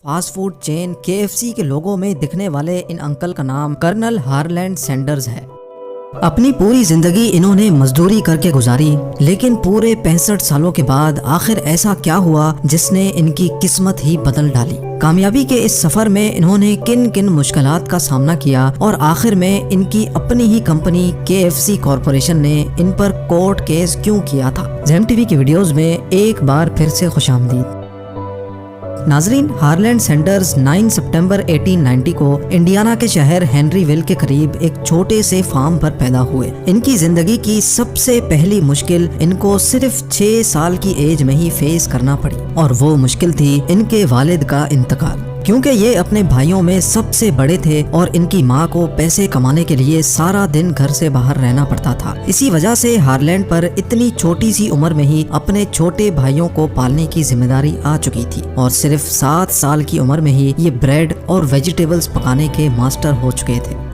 Fast food chain KFC के लोगों में दिखने वाले इन अंकल का नाम कर्नल हार्लैंड सैंडर्स है। अपनी पूरी जिंदगी इन्होंने मजदूरी करके गुजारी, लेकिन पूरे 65 सालों के बाद आखिर ऐसा क्या हुआ जिसने इनकी किस्मत ही बदल डाली। कामयाबी के इस सफर में इन्होंने किन किन मुश्किलात का सामना किया और आखिर में इनकी अपनी ही कंपनी KFC कॉरपोरेशन ने इन पर कोर्ट केस क्यों किया था। ज़ेम टीवी की वीडियोस में एक बार फिर से खुशामदीद। नाजरीन, हार्लैंड सैंडर्स 9 सितंबर 1890 को इंडियाना के शहर हेनरीविल के करीब एक छोटे से फार्म पर पैदा हुए। इनकी जिंदगी की सबसे पहली मुश्किल इनको सिर्फ 6 साल की एज में ही फेस करना पड़ी और वो मुश्किल थी इनके वालिद का इंतकाल। क्योंकि ये अपने भाइयों में सबसे बड़े थे और इनकी माँ को पैसे कमाने के लिए सारा दिन घर से बाहर रहना पड़ता था। इसी वजह से हार्लैंड पर इतनी छोटी सी उम्र में ही अपने छोटे भाइयों को पालने की जिम्मेदारी आ चुकी थी और सिर्फ 7 साल की उम्र में ही ये ब्रेड और वेजिटेबल्स पकाने के मास्टर हो चुके थे।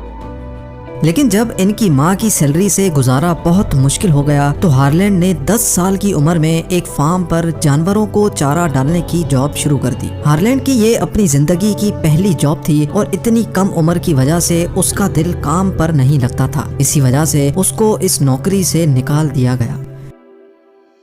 लेकिन जब इनकी माँ की सैलरी से गुजारा बहुत मुश्किल हो गया तो हार्लैंड ने 10 साल की उम्र में एक फार्म पर जानवरों को चारा डालने की जॉब शुरू कर दी। हार्लैंड की ये अपनी जिंदगी की पहली जॉब थी और इतनी कम उम्र की वजह से उसका दिल काम पर नहीं लगता था। इसी वजह से उसको इस नौकरी से निकाल दिया गया।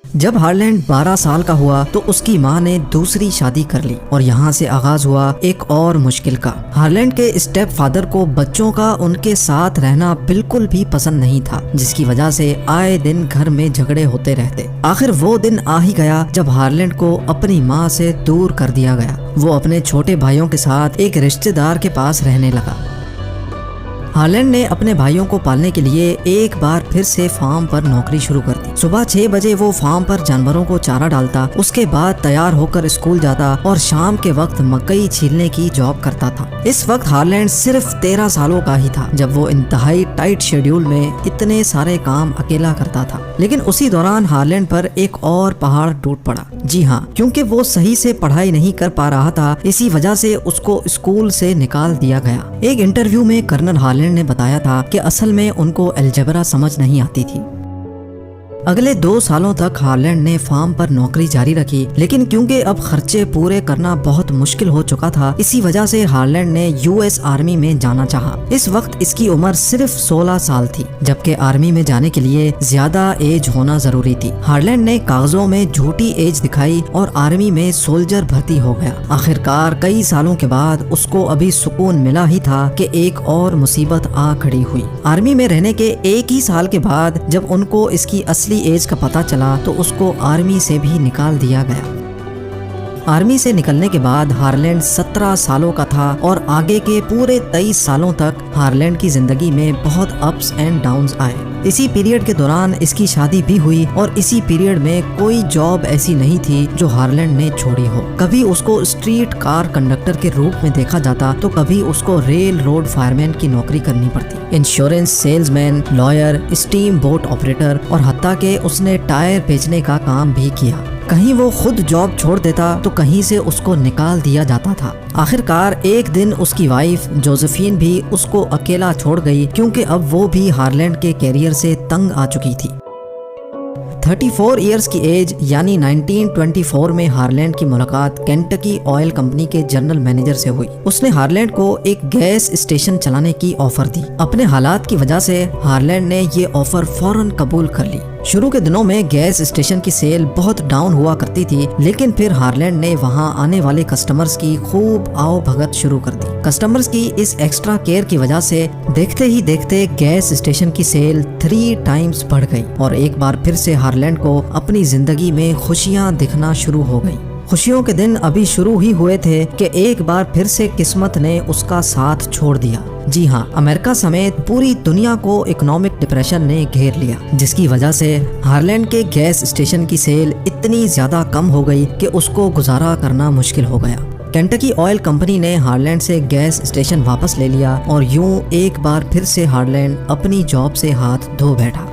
जब हार्लैंड 12 साल का हुआ तो उसकी माँ ने दूसरी शादी कर ली और यहाँ से आगाज हुआ एक और मुश्किल का। हार्लैंड के स्टेप फादर को बच्चों का उनके साथ रहना बिल्कुल भी पसंद नहीं था, जिसकी वजह से आए दिन घर में झगड़े होते रहते। आखिर वो दिन आ ही गया जब हार्लैंड को अपनी माँ से दूर कर दिया गया। वो अपने छोटे भाइयों के साथ एक रिश्तेदार के पास रहने लगा। हार्लैंड ने अपने भाइयों को पालने के लिए एक बार फिर से फार्म पर नौकरी शुरू कर दी। सुबह 6 बजे वो फार्म पर जानवरों को चारा डालता, उसके बाद तैयार होकर स्कूल जाता और शाम के वक्त मकई छीलने की जॉब करता था। इस वक्त हार्लैंड सिर्फ 13 सालों का ही था जब वो इंतहाई टाइट शेड्यूल में इतने सारे काम अकेला करता था। लेकिन उसी दौरान हार्लैंड पर एक और पहाड़ टूट पड़ा। जी हाँ, क्योंकि वो सही से पढ़ाई नहीं कर पा रहा था, इसी वजह से उसको स्कूल से निकाल दिया गया। एक इंटरव्यू में कर्नल हार्लैंड ने बताया था कि असल में उनको अलजेब्रा समझ नहीं आती थी। अगले 2 सालों तक हार्लैंड ने फार्म पर नौकरी जारी रखी, लेकिन क्योंकि अब खर्चे पूरे करना बहुत मुश्किल हो चुका था, इसी वजह से हार्लैंड ने US आर्मी में जाना चाहा। इस वक्त इसकी उम्र सिर्फ 16 साल थी, जबकि आर्मी में जाने के लिए ज्यादा एज होना जरूरी थी। हार्लैंड ने कागजों में झूठी एज दिखाई और आर्मी में सोल्जर भर्ती हो गया। आखिरकार कई सालों के बाद उसको अभी सुकून मिला ही था कि एक और मुसीबत आ खड़ी हुई। आर्मी में रहने के 1 ही साल के बाद जब उनको इसकी असली एज का पता चला तो उसको आर्मी से भी निकाल दिया गया। आर्मी से निकलने के बाद हार्लैंड 17 सालों का था और आगे के पूरे 23 सालों तक हार्लैंड की जिंदगी में बहुत अप्स एंड डाउन्स आए। इसी पीरियड के दौरान इसकी शादी भी हुई और इसी पीरियड में कोई जॉब ऐसी नहीं थी जो हार्लैंड ने छोड़ी हो। कभी उसको स्ट्रीट कार कंडक्टर के रूप में देखा जाता तो कभी उसको रेल रोड फायरमैन की नौकरी करनी पड़ती। Insurance salesman, lawyer, steam boat operator और हत्ता के उसने टायर बेचने का काम भी किया। कहीं वो खुद जॉब छोड़ देता तो कहीं से उसको निकाल दिया जाता था। आखिरकार एक दिन उसकी वाइफ जोसेफिन भी उसको अकेला छोड़ गई, क्योंकि अब वो भी हार्लैंड के कैरियर से तंग आ चुकी थी। 34 इयर्स की एज यानी 1924 में हार्लैंड की मुलाकात केंटकी ऑयल कंपनी के जनरल मैनेजर से हुई। उसने हार्लैंड को एक गैस स्टेशन चलाने की ऑफर दी। अपने हालात की वजह से हार्लैंड ने ये ऑफर फौरन कबूल कर ली। शुरू के दिनों में गैस स्टेशन की सेल बहुत डाउन हुआ करती थी, लेकिन फिर हार्लैंड ने वहां आने वाले कस्टमर्स की खूब आओ भगत शुरू कर दी। कस्टमर्स की इस एक्स्ट्रा केयर की वजह से देखते ही देखते गैस स्टेशन की सेल 3 टाइम्स बढ़ गई और एक बार फिर से हार्लैंड को अपनी जिंदगी में खुशियां दिखना शुरू हो गई। खुशियों के दिन अभी शुरू ही हुए थे कि एक बार फिर से किस्मत ने उसका साथ छोड़ दिया। जी हाँ, अमेरिका समेत पूरी दुनिया को इकोनॉमिक डिप्रेशन ने घेर लिया, जिसकी वजह से हार्लैंड के गैस स्टेशन की सेल इतनी ज्यादा कम हो गई कि उसको गुजारा करना मुश्किल हो गया। केंटकी ऑयल कंपनी ने हार्लैंड से गैस स्टेशन वापस ले लिया और यूं एक बार फिर से हार्लैंड अपनी जॉब से हाथ धो बैठा।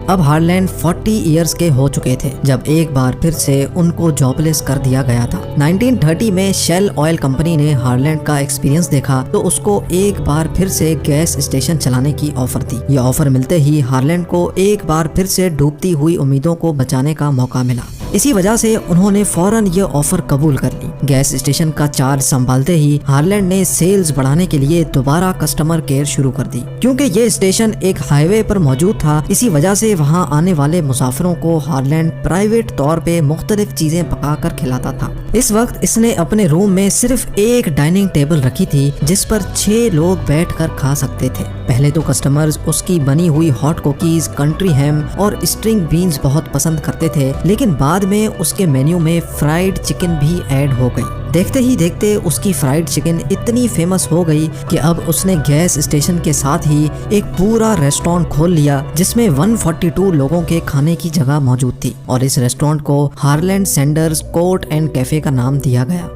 अब हार्लैंड 40 इयर्स के हो चुके थे जब एक बार फिर से उनको जॉबलेस कर दिया गया था। 1930 में शेल ऑयल कंपनी ने हार्लैंड का एक्सपीरियंस देखा तो उसको एक बार फिर से गैस स्टेशन चलाने की ऑफर दी। यह ऑफर मिलते ही हार्लैंड को एक बार फिर से डूबती हुई उम्मीदों को बचाने का मौका मिला। इसी वजह से उन्होंने फौरन ये ऑफर कबूल कर ली। गैस स्टेशन का चार्ज संभालते ही हार्लैंड ने सेल्स बढ़ाने के लिए दोबारा कस्टमर केयर शुरू कर दी। क्योंकि ये स्टेशन एक हाईवे पर मौजूद था, इसी वजह से वहाँ आने वाले मुसाफिरों को हार्लैंड प्राइवेट तौर पे मुख्तलिफ चीजें पका कर खिलाता था। इस वक्त इसने अपने रूम में सिर्फ एक डाइनिंग टेबल रखी थी जिस पर 6 लोग बैठकर खा सकते थे। पहले तो कस्टमर्स उसकी बनी हुई हॉट कुकीज, कंट्री हैम और स्ट्रिंग बीन्स बहुत पसंद करते थे, लेकिन बाद में उसके मेन्यू में फ्राइड चिकन भी ऐड हो गई। देखते ही देखते उसकी फ्राइड चिकन इतनी फेमस हो गई कि अब उसने गैस स्टेशन के साथ ही एक पूरा रेस्टोरेंट खोल लिया जिसमें 142 लोगों के खाने की जगह मौजूद थी और इस रेस्टोरेंट को Harland Sanders court and cafe का नाम दिया गया।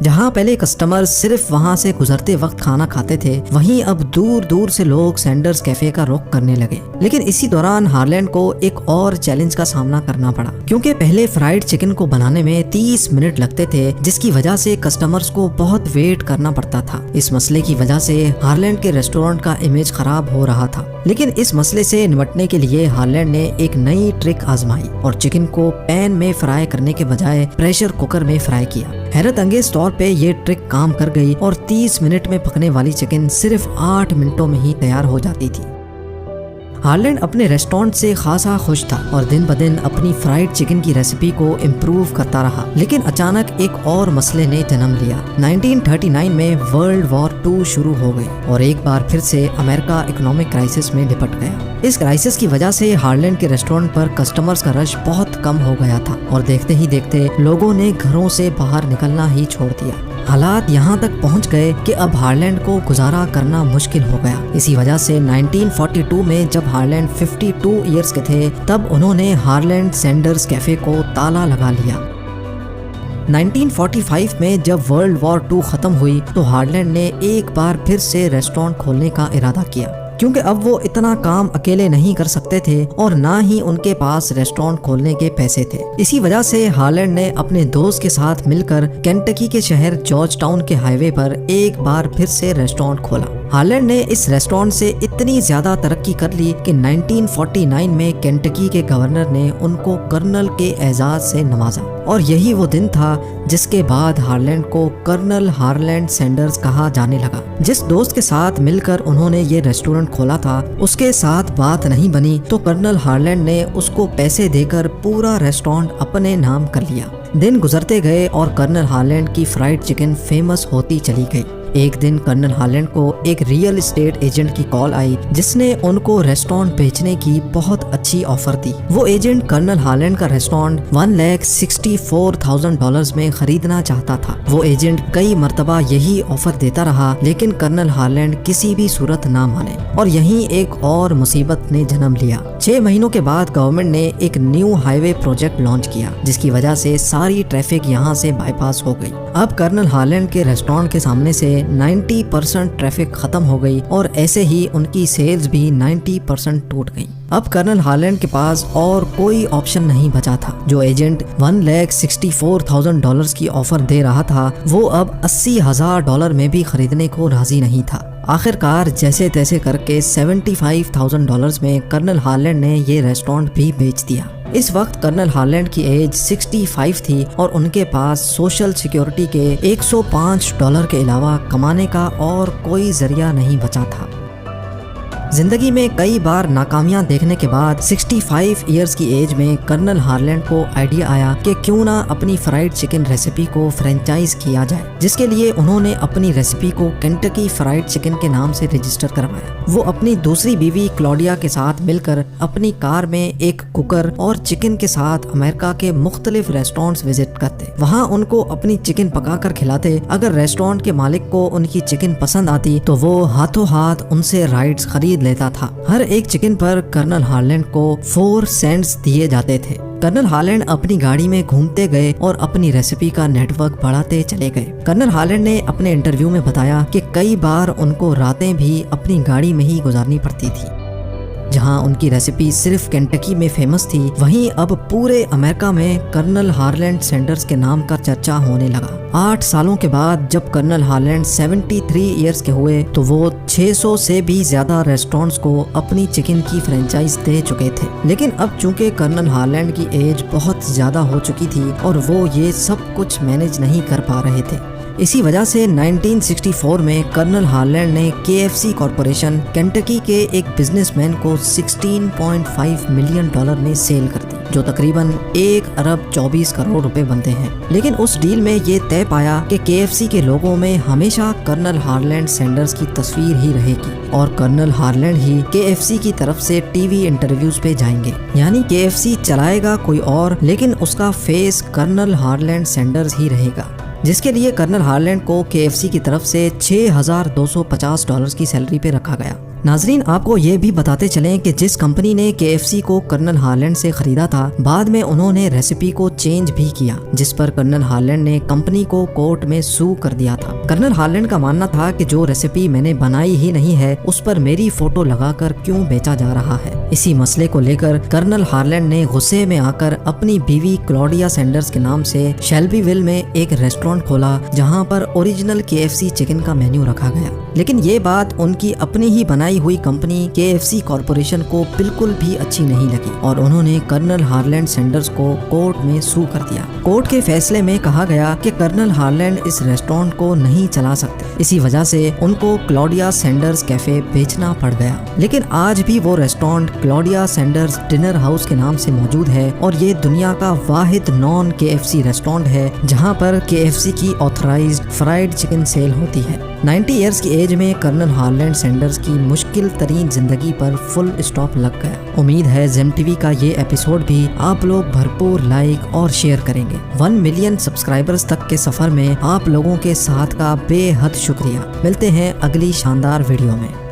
जहाँ पहले कस्टमर सिर्फ वहाँ से गुजरते वक्त खाना खाते थे, वहीं अब दूर दूर से लोग सैंडर्स कैफे का रुख करने लगे। लेकिन इसी दौरान हार्लैंड को एक और चैलेंज का सामना करना पड़ा, क्योंकि पहले फ्राइड चिकन को बनाने में 30 मिनट लगते थे, जिसकी वजह से कस्टमर्स को बहुत वेट करना पड़ता था। इस मसले की वजह से हार्लैंड के रेस्टोरेंट का इमेज खराब हो रहा था। लेकिन इस मसले से निपटने के लिए हार्लैंड ने एक नई ट्रिक आजमाई और चिकन को पैन में फ्राई करने के बजाय प्रेशर कुकर में फ्राई किया। हैरत अंगेज तौर पे ये ट्रिक काम कर गई और 30 मिनट में पकने वाली चिकन सिर्फ 8 मिनटों में ही तैयार हो जाती थी। हार्लैंड अपने रेस्टोरेंट से खासा खुश था और दिन ब दिन अपनी फ्राइड चिकन की रेसिपी को इम्प्रूव करता रहा। लेकिन अचानक एक और मसले ने जन्म लिया। 1939 में वर्ल्ड वॉर 2 शुरू हो गई और एक बार फिर से अमेरिका इकोनॉमिक क्राइसिस में लिपट गया। इस क्राइसिस की वजह से हार्लैंड के रेस्टोरेंट पर कस्टमर्स का रश बहुत कम हो गया था और देखते ही देखते लोगों ने घरों से बाहर निकलना ही छोड़ दिया। हालात यहाँ तक पहुँच गए कि अब हार्लैंड को गुजारा करना मुश्किल हो गया। इसी वजह से 1942 में जब हार्लैंड 52 इयर्स के थे, तब उन्होंने हार्लैंड सैंडर्स कैफे को ताला लगा लिया। 1945 में जब वर्ल्ड वॉर 2 खत्म हुई तो हार्लैंड ने एक बार फिर से रेस्टोरेंट खोलने का इरादा किया, क्योंकि अब वो इतना काम अकेले नहीं कर सकते थे और ना ही उनके पास रेस्टोरेंट खोलने के पैसे थे। इसी वजह से हार्लैंड ने अपने दोस्त के साथ मिलकर केंटकी के शहर जॉर्ज टाउन के हाईवे पर एक बार फिर से रेस्टोरेंट खोला। हार्लैंड ने इस रेस्टोरेंट से इतनी ज्यादा तरक्की कर ली कि 1949 में केंटकी के गवर्नर ने उनको कर्नल के एजाज से नवाजा और यही वो दिन था जिसके बाद हार्लैंड को कर्नल हार्लैंड सैंडर्स कहा जाने लगा। जिस दोस्त के साथ मिलकर उन्होंने ये रेस्टोरेंट खोला था, उसके साथ बात नहीं बनी तो कर्नल हार्लैंड ने उसको पैसे देकर पूरा रेस्टोरेंट अपने नाम कर लिया। दिन गुजरते गए और कर्नल हार्लैंड की फ्राइड चिकन फेमस होती चली गई। एक दिन कर्नल हार्लैंड को एक रियल एस्टेट एजेंट की कॉल आई जिसने उनको रेस्टोरेंट बेचने की बहुत अच्छी ऑफर दी। वो एजेंट कर्नल हार्लैंड का रेस्टोरेंट $1,64,000 में खरीदना चाहता था। वो एजेंट कई मर्तबा यही ऑफर देता रहा, लेकिन कर्नल हार्लैंड किसी भी सूरत ना माने और यहीं एक और मुसीबत ने जन्म लिया। 6 महीनों के बाद गवर्नमेंट ने एक न्यू हाईवे प्रोजेक्ट लॉन्च किया, जिसकी वजह से सारी ट्रैफिक यहाँ से बाईपास हो गई। अब कर्नल हार्लैंड के रेस्टोरेंट के सामने से 90% ट्रैफिक खत्म हो गई और ऐसे ही उनकी सेल्स भी 90% टूट गई। अब कर्नल हार्लैंड के पास और कोई ऑप्शन नहीं बचा था। जो एजेंट $1,64,000 की ऑफर दे रहा था, वो अब $80,000 में भी खरीदने को राजी नहीं था। आखिरकार जैसे तैसे करके $75,000 में कर्नल हार्लैंड ने ये रेस्टोरेंट भी बेच दिया। इस वक्त कर्नल हार्लैंड की एज 65 थी और उनके पास सोशल सिक्योरिटी के $105 के अलावा कमाने का और कोई जरिया नहीं बचा था। जिंदगी में कई बार नाकामियां देखने के बाद 65 इयर्स की एज में कर्नल हार्लैंड को आइडिया आया कि क्यों ना अपनी फ्राइड चिकन रेसिपी को फ्रेंचाइज किया जाए, जिसके लिए उन्होंने अपनी रेसिपी को केंटकी फ्राइड चिकन के नाम से रजिस्टर करवाया। वो अपनी दूसरी बीवी क्लॉडिया के साथ मिलकर अपनी कार में एक कुकर और चिकन के साथ अमेरिका के मुख्तलिफ रेस्टोरेंट्स विजिट करते। वहाँ उनको अपनी चिकन पकाकर खिलाते। अगर रेस्टोरेंट के मालिक को उनकी चिकन पसंद आती तो वो हाथों हाथ उनसे राइट्स खरीद लेता था। हर एक चिकन पर कर्नल हार्लैंड को 4 सेंट्स दिए जाते थे। कर्नल हार्लैंड अपनी गाड़ी में घूमते गए और अपनी रेसिपी का नेटवर्क बढ़ाते चले गए। कर्नल हार्लैंड ने अपने इंटरव्यू में बताया कि कई बार उनको रातें भी अपनी गाड़ी में ही गुजारनी पड़ती थी। जहां उनकी रेसिपी सिर्फ केंटकी में फेमस थी, वहीं अब पूरे अमेरिका में कर्नल हार्लैंड सैंडर्स के नाम का चर्चा होने लगा। 8 सालों के बाद जब कर्नल हार्लैंड 73 इयर्स के हुए तो वो 600 से भी ज्यादा रेस्टोरेंट्स को अपनी चिकन की फ्रेंचाइज दे चुके थे। लेकिन अब चूंकि कर्नल हार्लैंड की एज बहुत ज्यादा हो चुकी थी और वो ये सब कुछ मैनेज नहीं कर पा रहे थे। इसी वजह से 1964 में कर्नल हार्लैंड ने KFC कॉरपोरेशन केंटकी के एक बिजनेसमैन को $16.5 मिलियन में सेल कर दी, जो तकरीबन 1 अरब 24 करोड़ रुपए बनते हैं। लेकिन उस डील में ये तय पाया कि KFC के लोगों में हमेशा कर्नल हार्लैंड सैंडर्स की तस्वीर ही रहेगी और कर्नल हार्लैंड ही KFC की तरफ से टीवी इंटरव्यूज पे जाएंगे। यानी KFC चलाएगा कोई और, लेकिन उसका फेस कर्नल हार्लैंड सैंडर्स ही रहेगा, जिसके लिए कर्नल हार्लैंड को KFC की तरफ से $6,250 की सैलरी पे रखा गया। नाजरीन, आपको ये भी बताते चलें कि जिस कंपनी ने KFC को कर्नल हार्लैंड से खरीदा था, बाद में उन्होंने रेसिपी को चेंज भी किया, जिस पर कर्नल हार्लैंड ने कंपनी को कोर्ट में सू कर दिया था। कर्नल हार्लैंड का मानना था कि जो रेसिपी मैंने बनाई ही नहीं है उस पर मेरी फोटो लगाकर क्यों बेचा जा रहा है। इसी मसले को लेकर कर्नल हार्लैंड ने गुस्से में आकर अपनी बीवी क्लॉडिया सैंडर्स के नाम से शेल्बीविल में एक रेस्टोरेंट खोला, जहाँ पर ओरिजिनल KFC चिकन का मेन्यू रखा गया। लेकिन ये बात उनकी अपनी ही बनाई हुई कंपनी KFC कॉरपोरेशन को बिल्कुल भी अच्छी नहीं लगी और उन्होंने कर्नल हार्लैंड सैंडर्स को कोर्ट में सू कर दिया। कोर्ट के फैसले में कहा गया कि कर्नल हार्लैंड इस रेस्टोरेंट को नहीं चला सकते, इसी वजह से उनको क्लॉडिया सैंडर्स कैफे बेचना पड़ गया। लेकिन आज भी वो restaurant Claudia Sanders dinner house के नाम से मौजूद है और ये दुनिया का वाहिद नॉन KFC रेस्टोरेंट है जहाँ पर KFC की ऑथराइज्ड फ्राइड चिकन सेल होती है। 90 इयर्स की एज में कर्नल हार्लैंड सैंडर्स की मुश्किल तरीन जिंदगी पर फुल स्टॉप लग गया। उम्मीद है जेम टीवी का ये एपिसोड भी आप लोग भरपूर लाइक और शेयर करेंगे। 1 मिलियन सब्सक्राइबर्स तक के सफर में आप लोगों के साथ का बेहद शुक्रिया। मिलते हैं अगली शानदार वीडियो में।